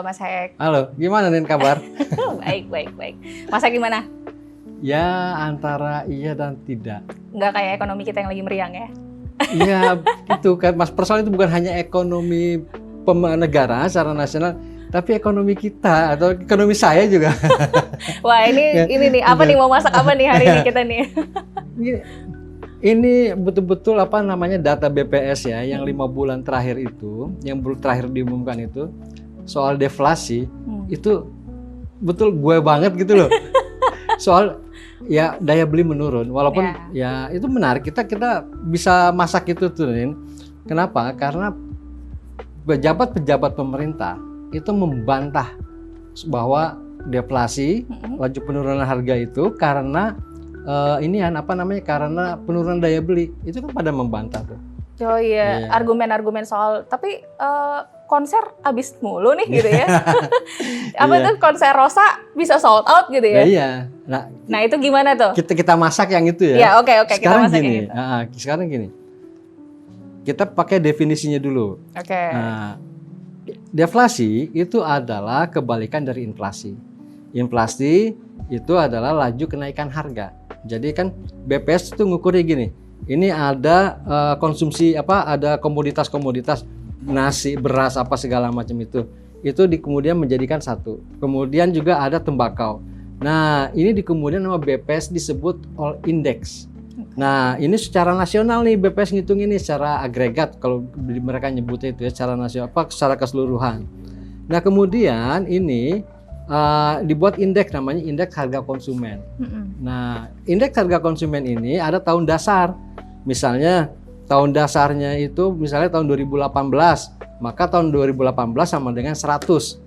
Mas Hek. Halo, gimana nih kabar? Baik. Mas Hek gimana? Ya, antara iya dan tidak. Nggak kayak ekonomi kita yang lagi meriang ya? Iya, itu kan Mas, persoalan itu bukan hanya ekonomi negara secara nasional, tapi ekonomi kita atau ekonomi saya juga. Wah, ini nih apa nih, mau masak apa nih hari ini kita nih? Ini betul-betul apa namanya data BPS ya, yang 5 bulan terakhir itu, yang terakhir diumumkan itu soal deflasi, itu betul gue banget gitu loh. Soal ya daya beli menurun, walaupun ya itu menarik, kita bisa masak itu turunin. Kenapa? Karena pejabat-pejabat pemerintah itu membantah bahwa deflasi, laju penurunan harga itu karena karena penurunan daya beli. Itu kan pada membantah tuh. Oh iya, argumen-argumen soal, tapi konser habis mulu nih gitu ya. Apa tuh konser Rosa bisa sold out gitu ya? Iya. Nah itu gimana tuh? Kita masak yang itu ya. Ya oke, kita masak gini, yang itu. Sekarang gini, kita pakai definisinya dulu. Oke. Nah, deflasi itu adalah kebalikan dari inflasi. Inflasi itu adalah laju kenaikan harga. Jadi kan BPS itu ngukurnya gini. Ini ada konsumsi ada komoditas-komoditas nasi, beras apa segala macam itu kemudian menjadikan satu. Kemudian juga ada tembakau. Nah, ini kemudian sama BPS disebut all index. Nah, ini secara nasional nih BPS ngitung ini secara agregat kalau mereka nyebutnya itu ya, secara nasional secara keseluruhan. Nah, kemudian ini dibuat indeks namanya indeks harga konsumen. Nah, indeks harga konsumen ini ada tahun dasar. Misalnya tahun dasarnya itu misalnya tahun 2018, maka tahun 2018 sama dengan 100.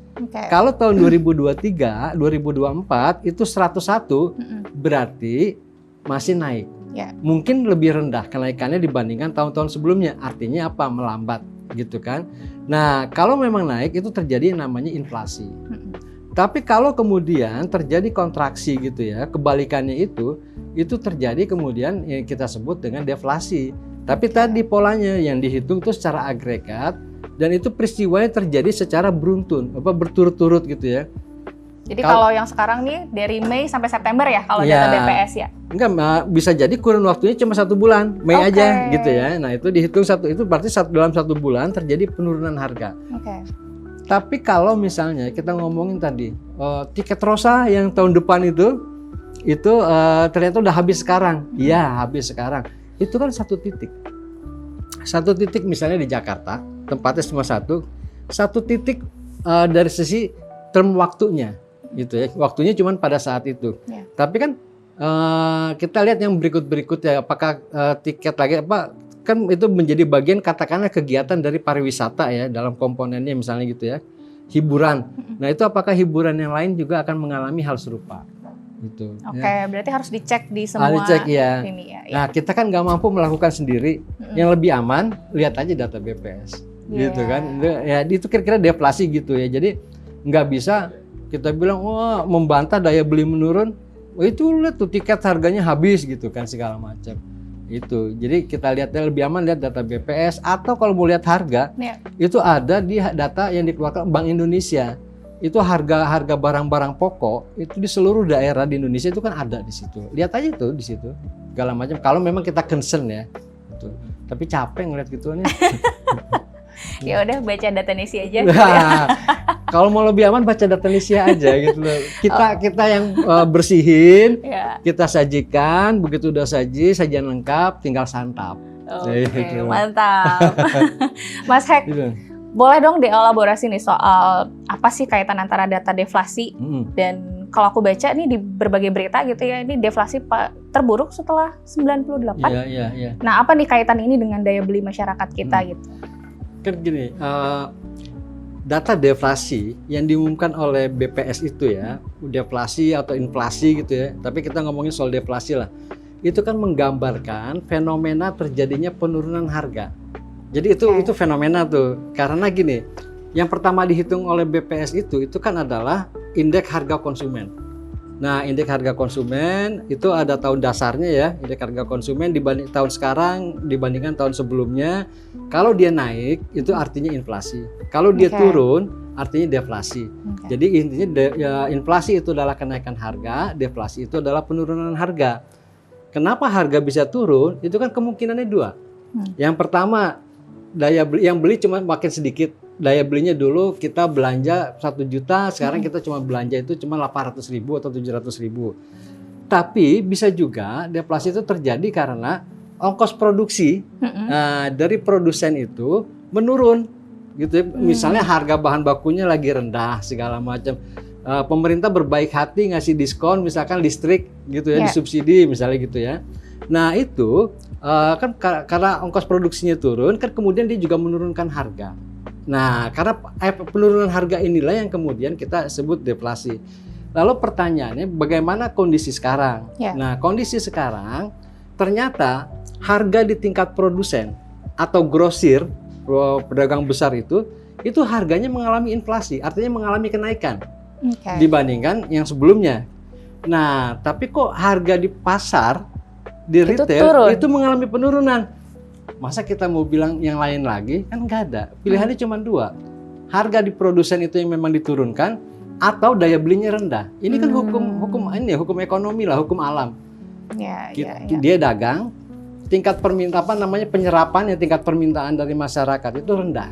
Kalau tahun 2023, 2024 itu 101, berarti masih naik. Mungkin lebih rendah kenaikannya dibandingkan tahun-tahun sebelumnya. Artinya apa? Melambat gitu kan. Nah, kalau memang naik itu terjadi yang namanya inflasi. Tapi kalau kemudian terjadi kontraksi gitu ya, kebalikannya itu terjadi kemudian yang kita sebut dengan deflasi. Tapi tadi polanya yang dihitung itu secara agregat dan itu peristiwanya terjadi secara beruntun, berturut-turut gitu ya. Jadi kalau yang sekarang nih dari Mei sampai September ya kalau data BPS ya? Enggak, bisa jadi kurun waktunya cuma 1 bulan, Mei aja gitu ya. Nah itu dihitung itu berarti dalam 1 bulan terjadi penurunan harga. Tapi kalau misalnya kita ngomongin tadi tiket Rosa yang tahun depan itu ternyata udah habis sekarang, habis sekarang. Itu kan satu titik misalnya di Jakarta, tempatnya cuma satu titik dari sisi term waktunya, gitu ya. Waktunya cuma pada saat itu. Tapi kan kita lihat yang berikut-berikutnya, apakah tiket lagi kan itu menjadi bagian katakanlah kegiatan dari pariwisata ya dalam komponennya misalnya gitu ya, hiburan. Nah itu apakah hiburan yang lain juga akan mengalami hal serupa gitu. Berarti harus dicek di semua ini ya. Nah kita kan nggak mampu melakukan sendiri. Yang lebih aman lihat aja data BPS gitu kan. Ya itu kira-kira deflasi gitu ya. Jadi nggak bisa kita bilang membantah daya beli menurun. Itu lihat tuh tiket harganya habis gitu kan segala macam. Itu jadi kita lihatnya lebih aman lihat data BPS atau kalau mau lihat harga itu ada di data yang dikeluarkan Bank Indonesia. Itu harga barang-barang pokok itu di seluruh daerah di Indonesia itu kan ada di situ. Lihat aja tuh di situ segala macam kalau memang kita concern ya. Gitu. Tapi capek ngeliat gituan ya. Ya udah baca data Nisi aja. Kalau mau lebih aman baca data Indonesia aja gitu loh. Kita yang bersihin, kita sajikan, begitu udah sajian lengkap, tinggal santap. Oke, mantap. Mas Hek, boleh dong dielaborasi nih soal apa sih kaitan antara data deflasi dan kalau aku baca nih di berbagai berita gitu ya, ini deflasi terburuk setelah 98. Iya. Nah, apa nih kaitan ini dengan daya beli masyarakat kita gitu? Kan gini, data deflasi yang diumumkan oleh BPS itu ya, deflasi atau inflasi gitu ya, tapi kita ngomongin soal deflasi lah, itu kan menggambarkan fenomena terjadinya penurunan harga. Jadi itu fenomena tuh, karena gini, yang pertama dihitung oleh BPS itu kan adalah indeks harga konsumen. Nah, indeks harga konsumen itu ada tahun dasarnya ya, indeks harga konsumen dibanding tahun sekarang dibandingkan tahun sebelumnya. Kalau dia naik itu artinya inflasi. Kalau dia turun artinya deflasi. Jadi intinya inflasi itu adalah kenaikan harga, deflasi itu adalah penurunan harga. Kenapa harga bisa turun? Itu kan kemungkinannya dua. Yang pertama, daya beli yang beli cuma makin sedikit. Daya belinya dulu kita belanja 1 juta, sekarang kita cuma belanja itu cuma 800.000 atau 700.000. Tapi bisa juga deflasi itu terjadi karena ongkos produksi dari produsen itu menurun, gitu. Misalnya harga bahan bakunya lagi rendah segala macam. Pemerintah berbaik hati ngasih diskon, misalkan listrik, gitu ya, disubsidi misalnya gitu ya. Nah itu kan karena ongkos produksinya turun, kan kemudian dia juga menurunkan harga. Nah, karena penurunan harga inilah yang kemudian kita sebut deflasi. Lalu pertanyaannya, bagaimana kondisi sekarang? Nah, kondisi sekarang ternyata harga di tingkat produsen atau grosir, pedagang besar itu harganya mengalami inflasi, artinya mengalami kenaikan dibandingkan yang sebelumnya. Nah, tapi kok harga di pasar, di retail itu mengalami penurunan. Masa kita mau bilang yang lain lagi? Kan nggak ada. Pilihannya cuma dua. Harga di produsen itu yang memang diturunkan atau daya belinya rendah. Ini kan hukum ekonomi lah, hukum alam. Dia dagang, tingkat permintaan namanya penyerapan, tingkat permintaan dari masyarakat itu rendah.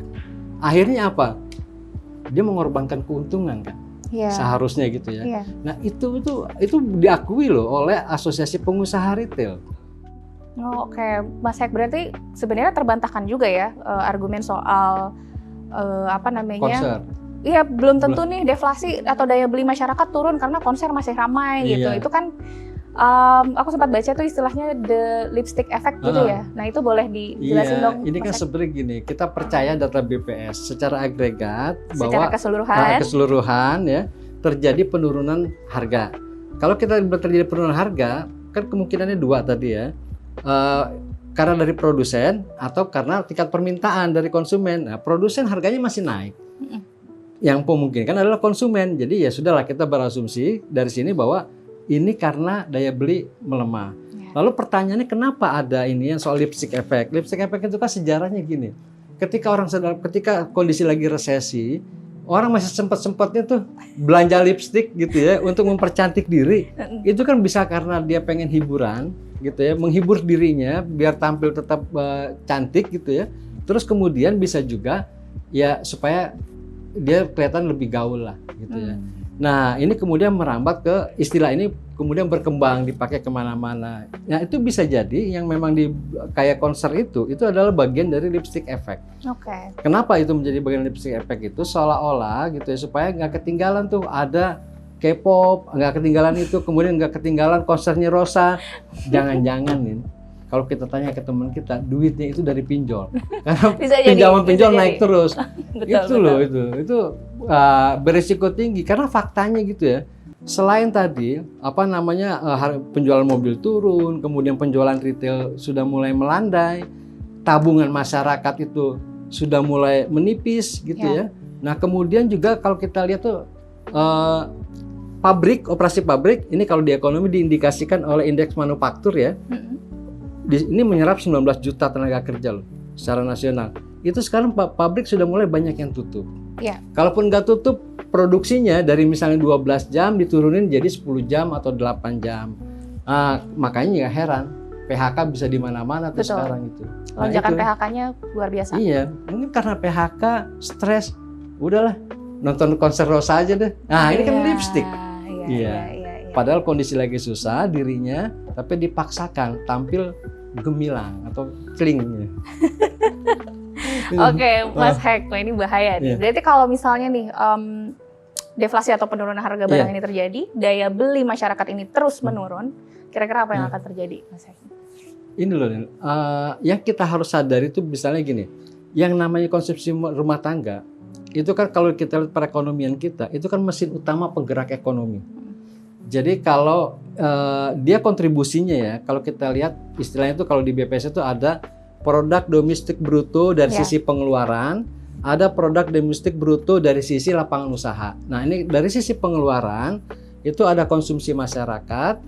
Akhirnya apa? Dia mengorbankan keuntungan kan? Seharusnya gitu ya. Nah itu diakui loh oleh Asosiasi Pengusaha Retail. Oke, Mas Hek, berarti sebenarnya terbantahkan juga ya argumen soal konser. Iya, belum tentu nih deflasi atau daya beli masyarakat turun karena konser masih ramai gitu. Itu kan aku sempat baca tuh istilahnya the lipstick effect gitu ya. Nah itu boleh dijelasin dong. Ini kan sebenarnya gini, kita percaya data BPS secara agregat bahwa secara keseluruhan ya terjadi penurunan harga. Kalau kita terjadi penurunan harga, kan kemungkinannya dua tadi ya. Karena dari produsen atau karena tingkat permintaan dari konsumen. Nah, produsen harganya masih naik. Yang memungkinkan adalah konsumen. Jadi ya sudahlah, kita berasumsi dari sini bahwa ini karena daya beli melemah. Lalu pertanyaannya, kenapa ada ini yang soal lipstick effect? Lipstick effect itu kan sejarahnya gini. Ketika kondisi lagi resesi, orang masih sempat-sempatnya tuh belanja lipstick gitu ya untuk mempercantik diri. Itu kan bisa karena dia pengen hiburan gitu ya, menghibur dirinya biar tampil tetap cantik gitu ya. Terus kemudian bisa juga ya supaya dia kelihatan lebih gaul lah gitu ya. Nah ini kemudian merambat ke istilah ini, kemudian berkembang dipakai kemana-mana. Nah itu bisa jadi yang memang kayak konser itu adalah bagian dari lipstick effect. Kenapa itu menjadi bagian lipstick effect itu? Seolah-olah gitu ya, supaya nggak ketinggalan tuh ada K-pop, nggak ketinggalan itu, kemudian nggak ketinggalan konsernya Rosa. Jangan-jangan nih, kalau kita tanya ke teman kita, duitnya itu dari pinjol, karena pinjaman pinjol naik terus. Itu berisiko tinggi, karena faktanya gitu ya. Selain tadi penjualan mobil turun, kemudian penjualan retail sudah mulai melandai, tabungan masyarakat itu sudah mulai menipis gitu ya. Nah kemudian juga kalau kita lihat tuh operasi pabrik ini kalau di ekonomi diindikasikan oleh indeks manufaktur ya. Ini menyerap 19 juta tenaga kerja loh secara nasional. Itu sekarang pabrik sudah mulai banyak yang tutup. Kalaupun nggak tutup, produksinya dari misalnya 12 jam diturunin jadi 10 jam atau 8 jam. Makanya nggak heran PHK bisa di mana-mana tuh sekarang itu. Lonjakan PHK-nya luar biasa. Iya, mungkin karena PHK, stres, udahlah nonton konser Rosa aja deh. Nah ini kan lipstick. Padahal kondisi lagi susah dirinya, tapi dipaksakan tampil gemilang atau celingnya. Oke, Mas Hek, ini bahaya nih. Berarti kalau misalnya nih deflasi atau penurunan harga barang ini terjadi, daya beli masyarakat ini terus menurun, kira-kira apa yang akan terjadi, Mas Hek? Ini loh, yang kita harus sadari itu misalnya gini, yang namanya konsumsi rumah tangga, itu kan kalau kita lihat perekonomian kita, itu kan mesin utama penggerak ekonomi. Jadi kalau dia kontribusinya ya, kalau kita lihat istilahnya itu kalau di BPS itu ada produk domestik bruto dari sisi pengeluaran, ada produk domestik bruto dari sisi lapangan usaha. Nah ini dari sisi pengeluaran itu ada konsumsi masyarakat,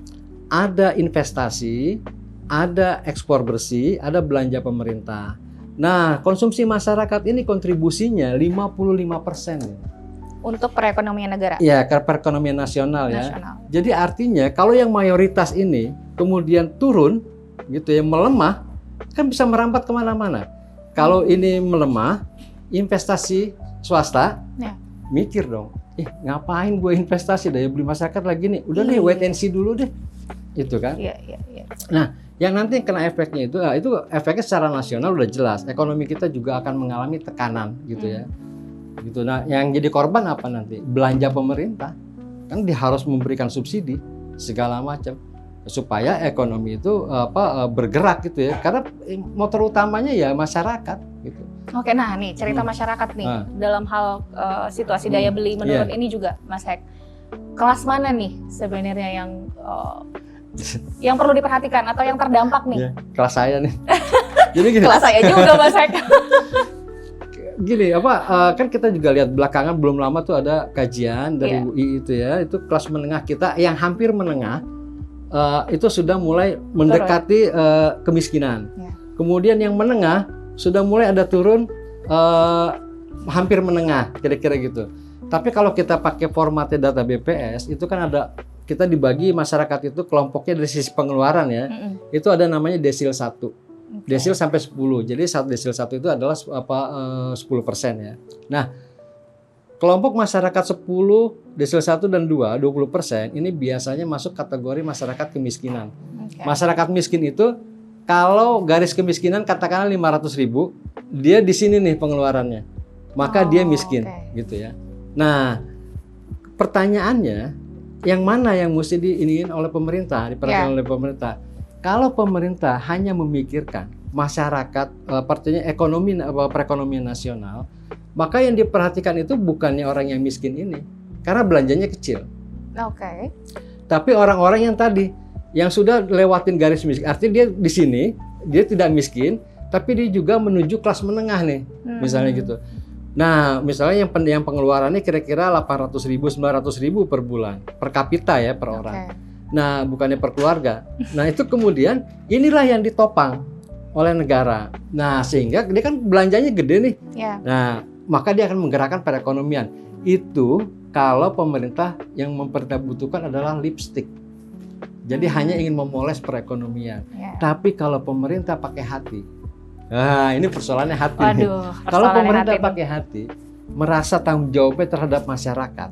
ada investasi, ada ekspor bersih, ada belanja pemerintah. Nah konsumsi masyarakat ini kontribusinya 55%. untuk perekonomian negara. Ya, perekonomian nasional ya. Jadi artinya kalau yang mayoritas ini kemudian turun gitu ya, melemah, kan bisa merambat kemana-mana. Kalau ini melemah, investasi swasta mikir dong, ngapain gue investasi, daya beli masyarakat lagi nih, udah deh wait and see dulu deh, itu kan. Nah, yang nanti kena efeknya itu efeknya secara nasional udah jelas, ekonomi kita juga akan mengalami tekanan gitu ya. Gitu. Nah, yang jadi korban apa nanti? Belanja pemerintah, kan dia harus memberikan subsidi segala macam supaya ekonomi itu bergerak gitu ya. Karena motor utamanya ya masyarakat gitu. Oke, nah nih cerita masyarakat nih dalam hal situasi daya beli menurun ini juga, Mas Hek. Kelas mana nih sebenarnya yang perlu diperhatikan atau yang terdampak nih? Kelas saya nih. Jadi gini. Kelas saya juga, Mas Hek. Gini, kan kita juga lihat belakangan belum lama tuh ada kajian dari UI itu ya, itu kelas menengah kita yang hampir menengah itu sudah mulai mendekati kemiskinan. Kemudian yang menengah sudah mulai ada turun hampir menengah, kira-kira gitu. Tapi kalau kita pakai formatnya data BPS, itu kan ada, kita dibagi masyarakat itu kelompoknya dari sisi pengeluaran ya, itu ada namanya desil 1. Desil sampai 10, jadi desil 1 itu adalah 10% ya. Nah, kelompok masyarakat 10, desil 1 dan 2, 20% ini biasanya masuk kategori masyarakat kemiskinan. Masyarakat miskin itu kalau garis kemiskinan katakanlah 500.000, dia di sini nih pengeluarannya, maka dia miskin gitu ya. Nah, pertanyaannya, yang mana yang mesti diiniin oleh pemerintah, diperhatikan oleh pemerintah? Kalau pemerintah hanya memikirkan masyarakat, artinya perekonomian nasional, maka yang diperhatikan itu bukannya orang yang miskin ini, karena belanjanya kecil. Tapi orang-orang yang tadi, yang sudah lewatin garis miskin, artinya dia di sini, dia tidak miskin, tapi dia juga menuju kelas menengah nih, misalnya gitu. Nah, misalnya yang pengeluarannya kira-kira 800.000, 900.000 per bulan, per kapita ya, per orang. Nah, bukannya per keluarga. Nah, itu kemudian inilah yang ditopang oleh negara. Nah, sehingga dia kan belanjanya gede nih. Nah, maka dia akan menggerakkan perekonomian. Itu kalau pemerintah yang butuhkan adalah lipstick. Jadi hanya ingin memoles perekonomian. Tapi kalau pemerintah pakai hati. Nah, ini persoalannya hati. Kalau pemerintah pakai hati, merasa tanggung jawabnya terhadap masyarakat.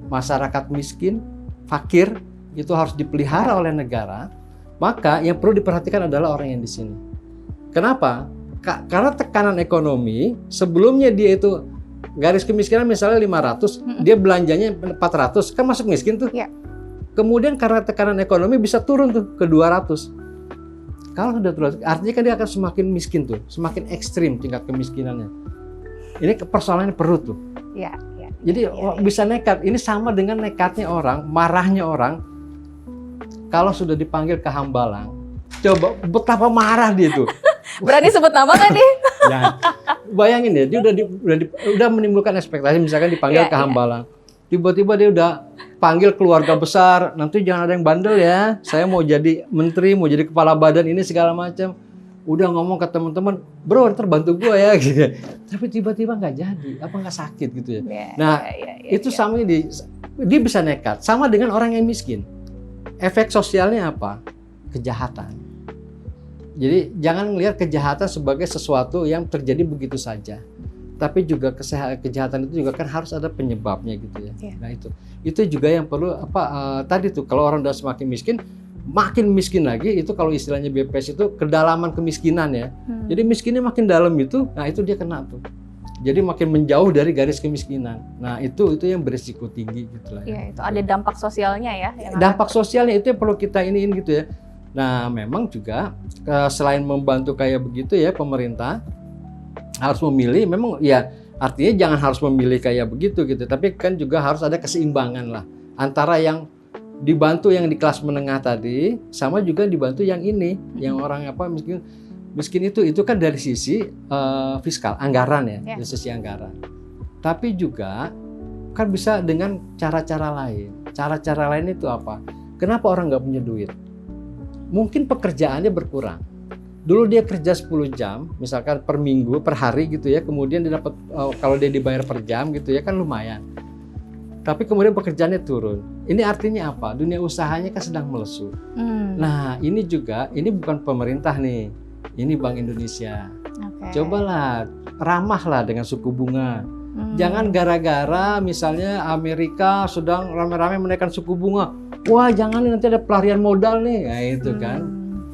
Masyarakat miskin, fakir, itu harus dipelihara oleh negara, maka yang perlu diperhatikan adalah orang yang di sini. Kenapa? Karena tekanan ekonomi, sebelumnya dia itu garis kemiskinan misalnya 500, dia belanjanya 400, kan masuk miskin tuh. Kemudian karena tekanan ekonomi bisa turun tuh ke 200. Kalau sudah turun, artinya kan dia akan semakin miskin tuh, semakin ekstrim tingkat kemiskinannya. Ini persoalannya perut tuh. Jadi bisa nekat. Ini sama dengan nekatnya orang, marahnya orang. Kalau sudah dipanggil ke Hambalang, coba betapa marah dia tuh. Berani sebut nama nggak nih? Ya, bayangin ya, dia udah menimbulkan ekspektasi, misalkan dipanggil ke Hambalang. Tiba-tiba dia udah panggil keluarga besar, nanti jangan ada yang bandel ya, saya mau jadi menteri, mau jadi kepala badan ini segala macam. Udah ngomong ke teman-teman, bro ntar bantu gue ya gitu. Tapi tiba-tiba nggak jadi, apa nggak sakit gitu ya. Itu sama dia bisa nekat, sama dengan orang yang miskin. Efek sosialnya apa? Kejahatan. Jadi jangan melihat kejahatan sebagai sesuatu yang terjadi begitu saja. Tapi juga kejahatan itu juga kan harus ada penyebabnya gitu ya. Nah itu juga yang perlu tadi tuh, kalau orang udah semakin miskin, makin miskin lagi, itu kalau istilahnya BPS itu kedalaman kemiskinan ya. Jadi miskinnya makin dalam itu, nah itu dia kena tuh. Jadi makin menjauh dari garis kemiskinan. Nah itu yang berisiko tinggi gitu lah. Itu ada dampak sosialnya ya. Dampak sosialnya itu yang perlu kita iniin gitu ya. Nah memang juga selain membantu kayak begitu ya, pemerintah harus memilih. Memang ya artinya jangan harus memilih kayak begitu gitu. Tapi kan juga harus ada keseimbangan lah antara yang dibantu yang di kelas menengah tadi, sama juga dibantu yang ini, yang orang miskin itu kan dari sisi fiskal, anggaran ya, dari sisi anggaran. Tapi juga kan bisa dengan cara-cara lain. Cara-cara lain itu apa? Kenapa orang nggak punya duit? Mungkin pekerjaannya berkurang, Dulu dia kerja 10 jam, misalkan per minggu, per hari gitu ya, kemudian dia dapat kalau dia dibayar per jam gitu ya kan lumayan. Tapi kemudian pekerjaannya turun. Ini artinya apa? Dunia usahanya kan sedang melesu. Nah, ini juga, ini bukan pemerintah nih, ini Bank Indonesia. Cobalah ramahlah dengan suku bunga. Jangan gara-gara misalnya Amerika sedang rame-rame menaikkan suku bunga, wah jangan nanti ada pelarian modal nih, nah itu kan.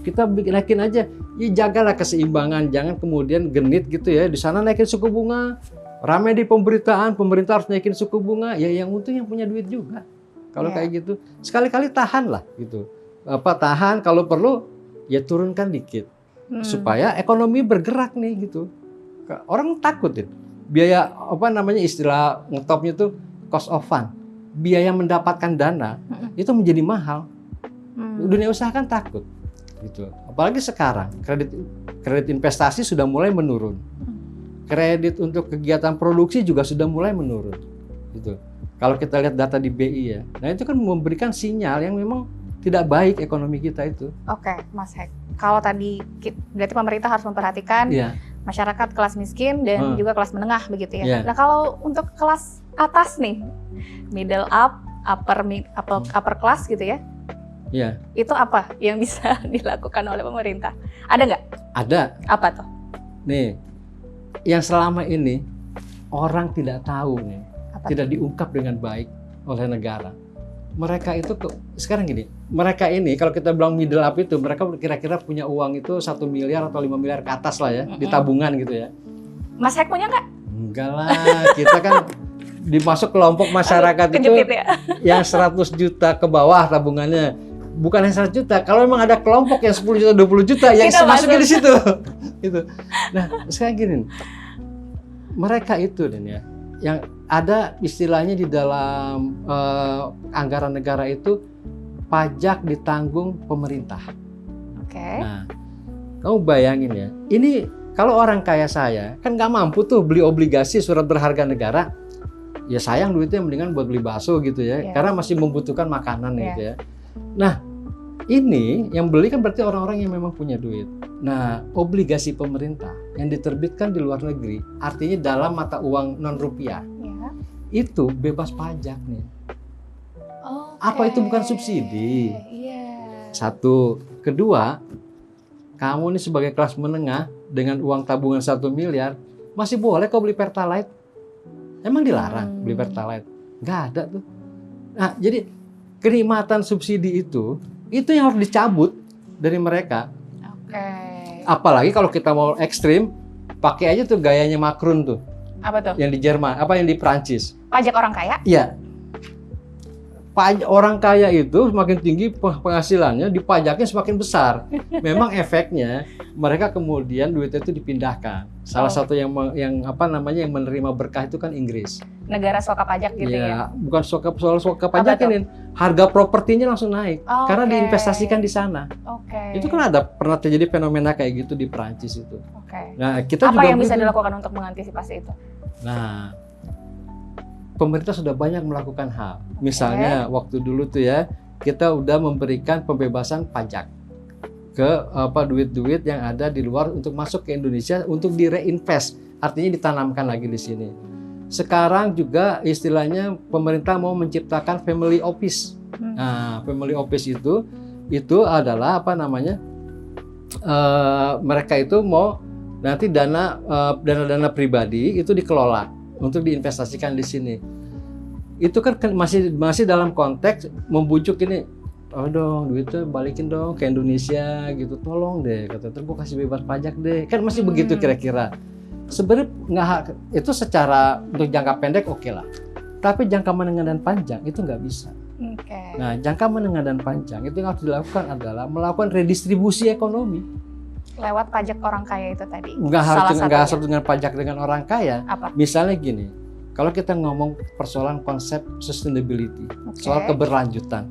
Kita naikin aja, ya jagalah keseimbangan, jangan kemudian genit gitu ya, di sana naikin suku bunga, ramai di pemberitaan, pemerintah harus naikin suku bunga, ya yang untung yang punya duit juga. Kalau kayak gitu, sekali-kali tahan lah gitu. Tahan, kalau perlu ya turunkan dikit, supaya ekonomi bergerak nih gitu. Orang takutin, biaya istilah ngetopnya itu cost of fund, biaya mendapatkan dana itu menjadi mahal. Dunia usaha kan takut. Gitu. Apalagi sekarang kredit investasi sudah mulai menurun, kredit untuk kegiatan produksi juga sudah mulai menurun. Gitu. Kalau kita lihat data di BI ya, nah itu kan memberikan sinyal yang memang tidak baik ekonomi kita itu. Oke, Mas Hek. Kalau tadi berarti pemerintah harus memperhatikan masyarakat kelas miskin dan juga kelas menengah begitu ya. Nah kalau untuk kelas atas nih, middle up, upper class gitu ya. Itu apa yang bisa dilakukan oleh pemerintah? Ada nggak? Ada. Apa tuh? Nih, yang selama ini orang tidak tahu nih, tidak diungkap dengan baik oleh negara. Mereka itu sekarang gini, mereka ini kalau kita bilang middle up itu, mereka kira-kira punya uang itu 1 miliar atau 5 miliar ke atas lah ya, di tabungan gitu ya. Mas Hek punya nggak? Enggak lah, kita kan dimasuk kelompok masyarakat itu yang 100 juta ke bawah tabungannya. Bukan yang 100 juta, kalau memang ada kelompok yang 10 juta, 20 juta yang masuknya di situ. Gitu. Nah, sekarang gini, mereka itu ya, yang ada istilahnya di dalam anggaran negara itu pajak ditanggung pemerintah. Nah, kamu bayangin ya, ini kalau orang kaya saya kan nggak mampu tuh beli obligasi surat berharga negara, ya sayang duitnya mendingan buat beli bakso gitu ya, karena masih membutuhkan makanan gitu ya. Nah, ini yang beli kan berarti orang-orang yang memang punya duit. Nah, obligasi pemerintah yang diterbitkan di luar negeri, artinya dalam mata uang non rupiah, itu bebas pajak nih. Apa itu bukan subsidi? Satu. Kedua, kamu nih sebagai kelas menengah dengan uang tabungan 1 miliar, masih boleh kok beli Pertalite. Emang dilarang beli Pertalite? Nggak ada tuh. Nah, jadi kenikmatan subsidi itu yang harus dicabut dari mereka. Apalagi kalau kita mau ekstrim, pakai aja tuh gayanya Macron tuh. Apa tuh? Yang di Jerman, yang di Prancis. Pajak orang kaya? Iya. Pajak orang kaya itu semakin tinggi penghasilannya, dipajaknya semakin besar. Memang efeknya mereka kemudian duitnya itu dipindahkan. Salah satu yang menerima berkah itu kan Inggris. Negara soka pajak gitu ya? Bukan soal soka pajak ini, harga propertinya langsung naik karena diinvestasikan di sana. Itu kan pernah terjadi fenomena kayak gitu di Perancis itu. Nah, kita apa juga yang bisa dilakukan untuk mengantisipasi itu? Nah, pemerintah sudah banyak melakukan hal. Misalnya waktu dulu tuh ya, kita udah memberikan pembebasan pajak ke duit-duit yang ada di luar untuk masuk ke Indonesia untuk direinvest, artinya ditanamkan lagi di sini. Sekarang juga istilahnya pemerintah mau menciptakan family office. Nah, family office itu adalah mereka itu mau nanti dana pribadi itu dikelola untuk diinvestasikan di sini. Itu kan masih dalam konteks membujuk ini, oh dong duitnya balikin dong ke Indonesia gitu, tolong deh kata, terus gue kasih bebas pajak deh, kan masih begitu kira-kira. Sebenarnya nggak, itu secara untuk jangka pendek oke lah, tapi jangka menengah dan panjang itu nggak bisa. Nah, jangka menengah dan panjang itu yang harus dilakukan adalah melakukan redistribusi ekonomi lewat pajak orang kaya itu tadi. Nggak harus dengan pajak dengan orang kaya. Apa? Misalnya gini, kalau kita ngomong persoalan konsep sustainability, soal keberlanjutan.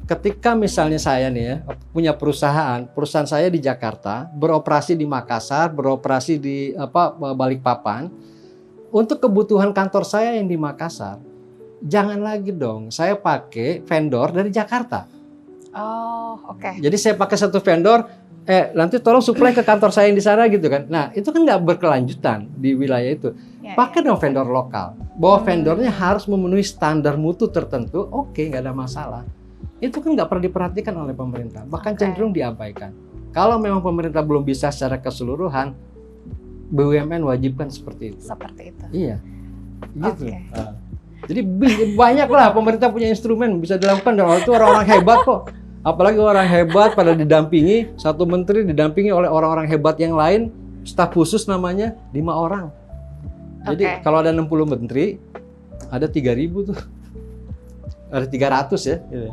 Ketika misalnya saya nih ya, punya perusahaan saya di Jakarta, beroperasi di Makassar, beroperasi di Balikpapan, untuk kebutuhan kantor saya yang di Makassar, jangan lagi dong saya pakai vendor dari Jakarta. Jadi saya pakai satu vendor, nanti tolong suplai ke kantor saya yang di sana gitu kan. Nah, itu kan nggak berkelanjutan di wilayah itu. Pakai dong vendor lokal. Bahwa vendornya harus memenuhi standar mutu tertentu, oke, nggak ada masalah. Itu kan nggak pernah diperhatikan oleh pemerintah, bahkan cenderung diabaikan. Kalau memang pemerintah belum bisa secara keseluruhan, BUMN wajibkan seperti itu. Seperti itu. Iya, gitu. Jadi banyak lah pemerintah punya instrumen bisa dilakukan, dan itu orang-orang hebat kok. Apalagi orang hebat pada didampingi, satu menteri didampingi oleh orang-orang hebat yang lain, staf khusus namanya 5 orang. Jadi kalau ada 60 menteri, ada 3.000 tuh. Ada 300 ya. Gitu.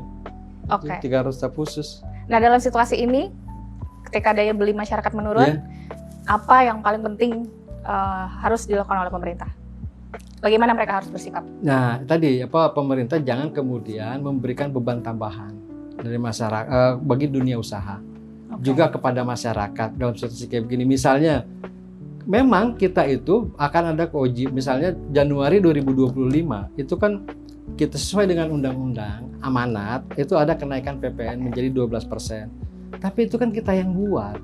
300 staf khusus. Nah, dalam situasi ini, ketika daya beli masyarakat menurun, apa yang paling penting harus dilakukan oleh pemerintah? Bagaimana mereka harus bersikap? Nah, tadi pemerintah jangan kemudian memberikan beban tambahan dari masyarakat bagi dunia usaha, juga kepada masyarakat dalam situasi kayak begini. Misalnya, memang kita itu akan ada misalnya Januari 2025 itu kan kita sesuai dengan undang-undang amanat itu ada kenaikan PPN menjadi 12%. Tapi itu kan kita yang buat,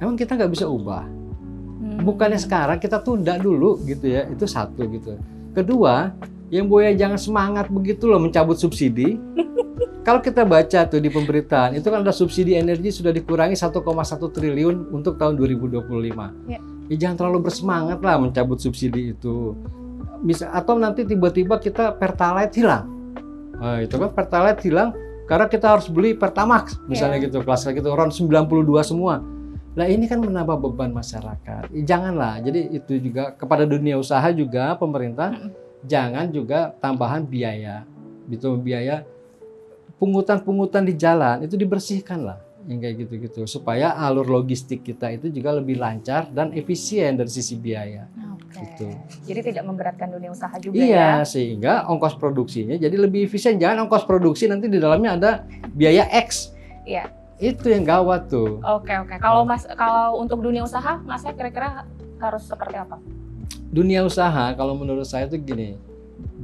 emang kita nggak bisa ubah. Bukannya sekarang kita tunda dulu gitu ya, itu satu gitu. Kedua, yang Buya jangan semangat begitu loh mencabut subsidi. Kalau kita baca tuh di pemberitaan, itu kan ada subsidi energi sudah dikurangi 1,1 triliun untuk tahun 2025. Ya, jangan terlalu bersemangat lah mencabut subsidi itu. Atau nanti tiba-tiba kita Pertalite hilang. Nah, itu kan Pertalite hilang karena kita harus beli Pertamax misalnya gitu, kelas gitu, RON 92 semua. Nah, ini kan menambah beban masyarakat. Janganlah. Jadi itu juga kepada dunia usaha juga pemerintah jangan juga tambahan biaya. Gitu, biaya pungutan-pungutan di jalan itu dibersihkan lah, yang kayak gitu-gitu, supaya alur logistik kita itu juga lebih lancar dan efisien dari sisi biaya. Gitu. Jadi tidak memberatkan dunia usaha juga ya? Iya, sehingga ongkos produksinya jadi lebih efisien. Jangan ongkos produksi nanti di dalamnya ada biaya X. Iya. Itu yang gawat tuh. Oke. Kalau untuk dunia usaha, Mas, kira-kira harus seperti apa? Dunia usaha kalau menurut saya tuh gini.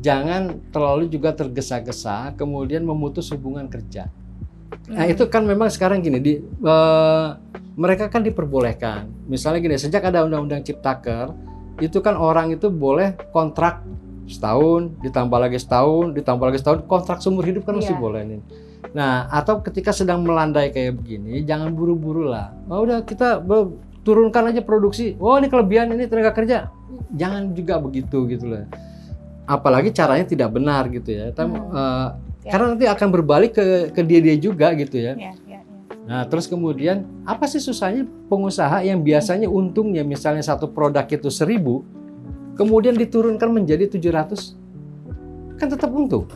Jangan terlalu juga tergesa-gesa kemudian memutus hubungan kerja. Nah, itu kan memang sekarang gini, mereka kan diperbolehkan. Misalnya gini, sejak ada Undang-Undang Ciptaker, itu kan orang itu boleh kontrak setahun, ditambah lagi setahun, kontrak seumur hidup kan masih boleh nih. Nah, atau ketika sedang melandai kayak begini, jangan buru-buru lah. Udah kita turunkan aja produksi. Oh, ini kelebihan, ini tenaga kerja. Jangan juga begitu gitu loh. Apalagi caranya tidak benar gitu ya. Karena nanti akan berbalik ke dia juga gitu ya. Nah, terus kemudian apa sih susahnya pengusaha yang biasanya untungnya misalnya satu produk itu 1.000, kemudian diturunkan menjadi 700, kan tetap untung.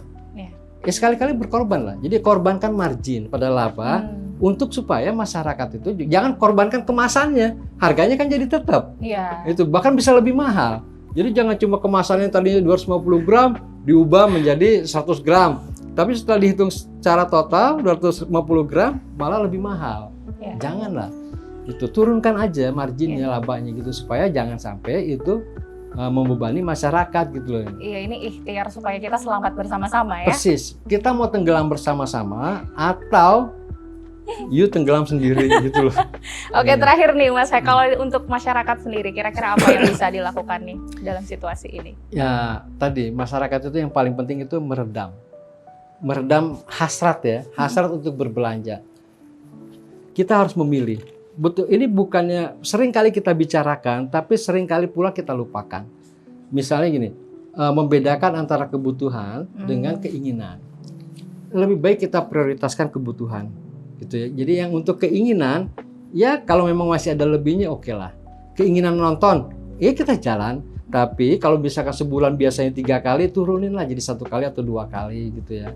Ya sekali-kali berkorban lah. Jadi korbankan margin pada laba untuk supaya masyarakat itu jangan korbankan kemasannya, harganya kan jadi tetap. Itu bahkan bisa lebih mahal. Jadi jangan cuma kemasannya tadinya 250 gram diubah menjadi 100 gram. Tapi setelah dihitung secara total 250 gram malah lebih mahal. Janganlah. Itu turunkan aja marginnya, labanya gitu supaya jangan sampai itu membebani masyarakat gitu loh. Iya, ini ikhtiar supaya kita selamat bersama-sama ya. Persis. Kita mau tenggelam bersama-sama atau you tenggelam sendiri gitu loh. Oke, terakhir nih Mas, kalau untuk masyarakat sendiri kira-kira apa yang bisa dilakukan nih dalam situasi ini? Ya, tadi masyarakat itu yang paling penting itu meredam hasrat ya, hasrat untuk berbelanja. Kita harus memilih. Betul, ini bukannya sering kali kita bicarakan, tapi sering kali pula kita lupakan. Misalnya gini, membedakan antara kebutuhan dengan keinginan. Lebih baik kita prioritaskan kebutuhan. Gitu ya. Jadi yang untuk keinginan, ya kalau memang masih ada lebihnya oke lah. Keinginan nonton, ya kita jalan. Tapi kalau misalkan sebulan biasanya 3 kali, turunin lah jadi 1 kali atau 2 kali gitu ya.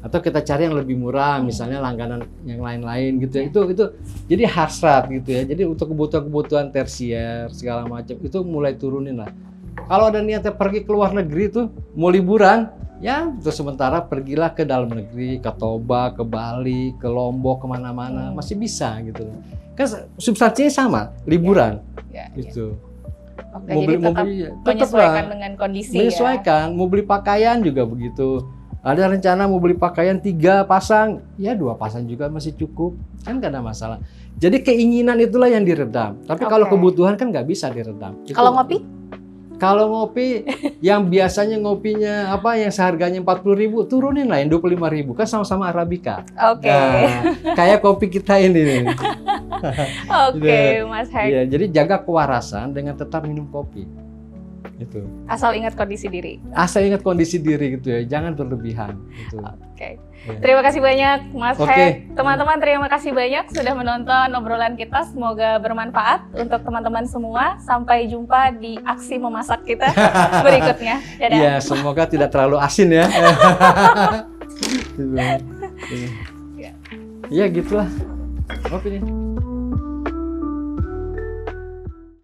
Atau kita cari yang lebih murah, misalnya langganan yang lain-lain gitu ya. Itu jadi hasrat gitu ya. Jadi untuk kebutuhan-kebutuhan tersier segala macam itu mulai turunin lah. Kalau ada niatnya pergi ke luar negeri tuh, mau liburan, ya untuk sementara pergilah ke dalam negeri, ke Toba, ke Bali, ke Lombok, kemana-mana, masih bisa gitu. Kan substansinya sama, liburan gitu. Oke, jadi tetap menyesuaikan dengan kondisi menyesuaikan. Mau beli pakaian juga begitu. Ada rencana mau beli pakaian 3 pasang, ya 2 pasang juga masih cukup, kan gak ada masalah. Jadi keinginan itulah yang diredam. Tapi kalau kebutuhan kan nggak bisa diredam. Kalau ngopi? Kalau ngopi, yang biasanya ngopinya yang seharganya 40.000, turunin lah yang 25.000, kan sama-sama Arabica. Oke. Nah, kayak kopi kita ini. Oke, Mas Hek. Iya, jadi jaga kewarasan dengan tetap minum kopi. Itu. Asal ingat kondisi diri. Asal ingat kondisi diri gitu ya, jangan berlebihan. Gitu. Oke. Ya. Terima kasih banyak Mas Hek. Teman-teman terima kasih banyak sudah menonton obrolan kita. Semoga bermanfaat untuk teman-teman semua. Sampai jumpa di aksi memasak kita berikutnya. Dadah. Iya, semoga tidak terlalu asin ya. Iya, gitulah. Kopi nih.